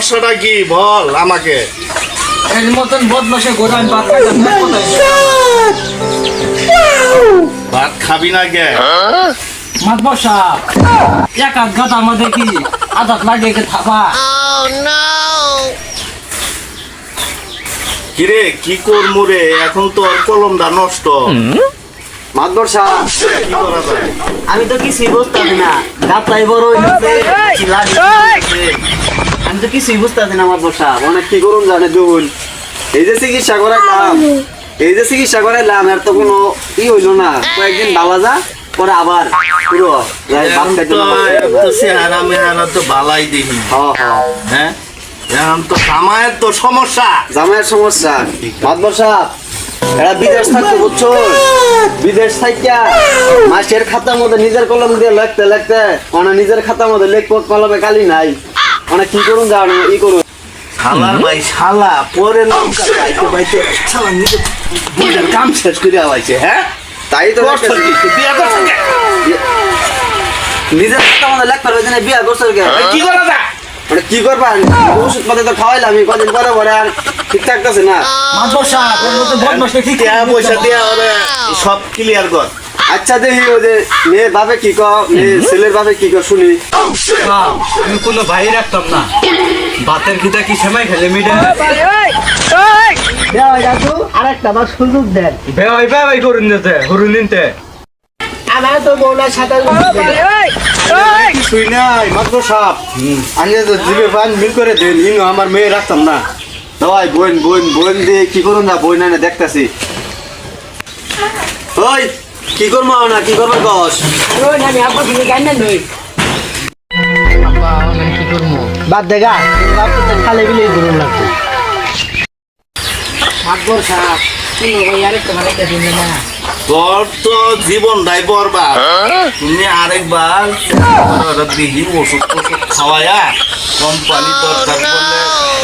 সমস্যাটা কি বল আমাকে। এর মতন বদমাশে গোটা আমি ভাত খাবি না কে? মাতবর সাহেব এক আধ গাদা আমাদের কি আদাত লাগে থাবা। কিরে কি করবো রে, এখন তো আর কলমটা নষ্ট। মাতবর সাহেব কি করা যায়? আমি তো কিছুই বুঝতেছি না, গাছটাই বড় হইছে, আমি তো কিছুই বুঝতেছি না মাতবর সাহেব। অনেক কি করুন জানে দুন, এই যে চিকিৎসা করাইলাম এর তো কোনো ই হইল না। কয়েকদিন ভালো যা পরে আবার পুরো চেহারা মেহারা তো বালাই দেখি। হ্যাঁ এখন তো জামাইয়ের তো সমস্যা। জামাইয়ের সমস্যা মাতবর সাহেব, এরা বিদেশ থাকতে বুঝছো, বিদেশ থাইকা মাসের খাতার মধ্যে নিজের কলম দিয়ে লিখতে লিখতে নিজের খাতার মধ্যে লিখবো, কলমে কালি নাই। অনেক কি করুন জানো ই করুন শালার ভাই শালা পরে নৌকা পাইতে পাইতে শালা নিজে বুঝের কাম শেষ করে আলাইছে। হ্যাঁ তাই তো করছো কি? বিয়া করছো কে? নিজের খাতার মধ্যে লিখতে পারবে না, বিয়া করছো কে? কি করা যায়? মানে কি করবা, ওষুধ পাতি তো খাওয়াইলাম, আমি কদিন পরে পরে আর ঠিক থাকতেছে না। মাতবর সাহেব এর মতন বদমাশে ঠিক টাকা পয়সা দিয়ে ওরে সব ক্লিয়ার কর। আচ্ছা দেখি ওই যে মেয়ের বাপে কি কর, ছেলের বাপে কি কর শুনি। আমি কোনো ভাই রাখতাম না, বাতের গিটা কি সেমাই খেলে মিডে আরেকটা আমার সুযোগ দেন। বেওয়াই করুন নিতে হরুন নিতে আমার তো বোনার সাথে কিছুই নাই মাতবর সাহেব, আমি তো জিভে পান মিল করে দেন, ইনো আমার মেয়ে রাখতাম না। দাওয়াই বোন বোন বোন দিয়ে কি করুন না, বই না দেখতেছি। ওই কি করবো না, কি করবো দশ আমি আপনার দিকে গান না নই বাদ দেখা খালে বিলে ঘুরুন লাগতো। মাতবর সাহেব আরেকটা মানে একটা দিন না তোর তো জীবনটাই বরবাদ। তুমি আরেকবার দেখি ওষুধ টষুধ খাওয়ায়া কোম্পানি দরকার করলে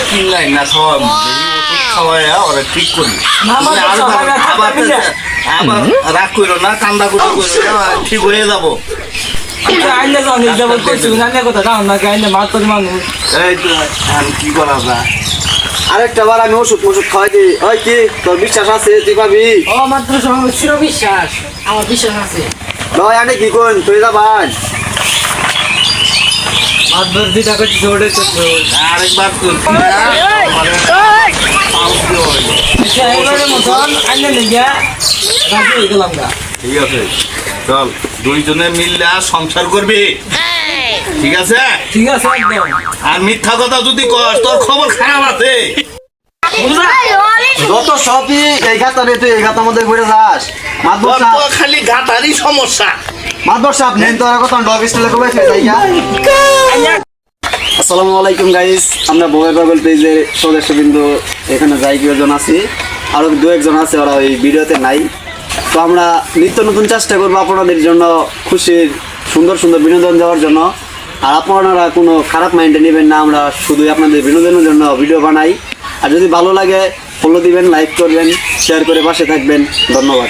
কিনলাই না খাওয়াবো, দেখি ওষুধ খাওয়ায়া ওরা ঠিক করি। আবার রাগ করো না, কান্দা করো না, ঠিক হয়ে যাবো। আইলে যাও নিজ যাবো করছি না কথা না না গাইলে মাতর মানুষ এই তো আমি কি করা যায়? আরেকটা বার আমি ওষুধ মষুধ খাওয়াই দিই। ওই কি তোর বিশ্বাস আছে তুই পাবি? ও মাত্র চির বিশ্বাস, আমার বিশ্বাস আছে। নয় আমি কি করুন তুই যা ভাই। মাতর দিটা করছি জোড়ে আরেকবার তো এবারের মতন আইলে নিয়ে রাজি হয়ে গেলাম গা। ঠিক আছে চল দুইজনে মিললে সংসার করবি, ঠিক আছে? ঠিক আছে একদম। আর মিথ্যা কথা যদি কস তোর খবর খারাপ আছে। যত সবই এই গাতা রে, তুই এই গাতার মধ্যে ঘুরে যাস। মাতবর তোর তো সাহেব, খালি গাতারই সমস্যা। মাতবর সাহেব নেন তো আর কথা ডব স্টাইলে কবে ফেলে যাই গা। আসসালামু আলাইকুম গাইস, আমরা বউয়ের পাগল পেজের সদস্যবৃন্দ এখানে যাই কয়েকজন আছি, আরো দু একজন আছে, ওরা ওই ভিডিওতে নাই। তো আমরা নিত্য নতুন চেষ্টা করবো আপনাদের জন্য খুশির সুন্দর সুন্দর বিনোদন দেওয়ার জন্য। আর আপনারা কোনো খারাপ মাইন্ডে নেবেন না, আমরা শুধুই আপনাদের বিনোদনের জন্য ভিডিও বানাই। আর যদি ভালো লাগে ফলো দিবেন, লাইক করবেন, শেয়ার করে পাশে থাকবেন। ধন্যবাদ।